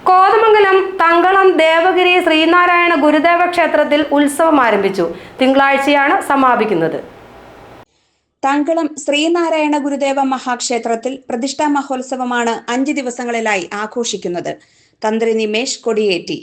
കോതമംഗലം തങ്കളം ദേവഗിരി ശ്രീനാരായണ ഗുരുദേവ ക്ഷേത്രത്തിൽ ഉത്സവം ആരംഭിച്ചു. തിങ്കളാഴ്ചയാണ് സമാപിക്കുന്നത്. തങ്കളം ശ്രീനാരായണ ഗുരുദേവ മഹാക്ഷേത്രത്തിൽ പ്രതിഷ്ഠാ മഹോത്സവമാണ് 5 ദിവസങ്ങളിലായി ആഘോഷിക്കുന്നത്. തന്ത്രി നിമേഷ് കൊടിയേറ്റി.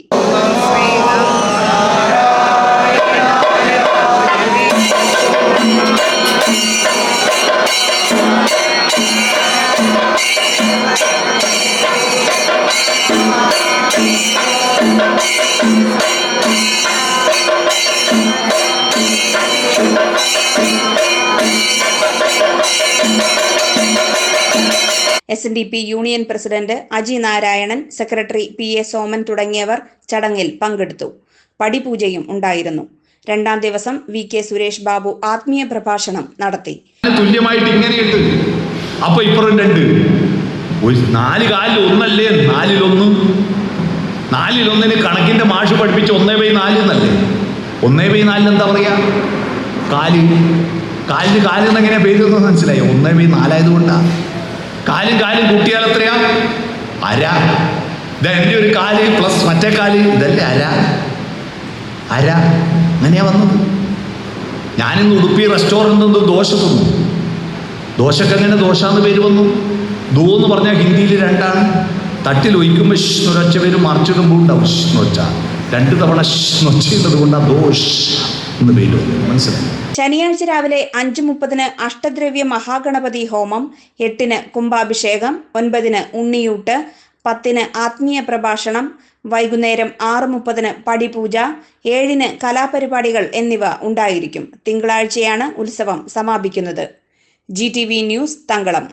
SNDP union president Aji Narayanan, secretary PA Soman തുടങ്ങിയവർ ചടങ്ങിൽ പങ്കെടുത്തു. പടിപൂജയും ഉണ്ടായിരുന്നു. 2ാം ദിവസം VK സുരേഷ് ബാബു ആത്മീയ പ്രഭാഷണം നടത്തി. തുല്യമായിട്ട് ഇങ്ങനെയുണ്ട്. അപ്പൊ ഇപ്പുറം 2 ഒരു 4 കാലിൽ ഒന്നല്ലേ, 4-1. 4-1 കണക്കിന്റെ മാഷ് പഠിപ്പിച്ച 1/4 എന്നല്ലേ. 1/4 എന്താ പറയാ? കാലിന് എന്നെങ്ങനെ പേര് മനസ്സിലായോ? 1/4 ആയതുകൊണ്ടാ. കാലും കൂട്ടിയാൽ എത്രയാ? അര. ഇതെന്റെ ഒരു കാല് പ്ലസ് മറ്റേ കാല്, ഇതല്ലേ അര. അങ്ങനെയാ വന്നത്. ഞാനിന്ന് ഉടുപ്പി റെസ്റ്റോറൻറ്റ് ദോശ തിന്നു. ദോശക്ക് എങ്ങനെ ദോശ എന്ന് പേര് വന്നു? ദോ എന്ന് പറഞ്ഞാൽ ഹിന്ദിയിൽ 2 ആണ്. തട്ടിൽ ഒഴിക്കുമ്പോൾ ഒരൊച്ച പേര്, മറിച്ചിടുമ്പോൾ ഉണ്ടാവും ഒച്ച. 2 തവണ ഒച്ചയുള്ളത് കൊണ്ടാണ് ദോഷ് എന്ന് പേര് വന്നു. മനസ്സിലായി. ശനിയാഴ്ച രാവിലെ 5:30 അഷ്ടദ്രവ്യ മഹാഗണപതി ഹോമം, 8 കുംഭാഭിഷേകം, 9 ഉണ്ണിയൂട്ട്, 10 ആത്മീയ പ്രഭാഷണം, വൈകുന്നേരം 6:30 പടിപൂജ, 7 കലാപരിപാടികൾ എന്നിവ ഉണ്ടായിരിക്കും. തിങ്കളാഴ്ചയാണ് ഉത്സവം സമാപിക്കുന്നത്. GTV news, Thankalam.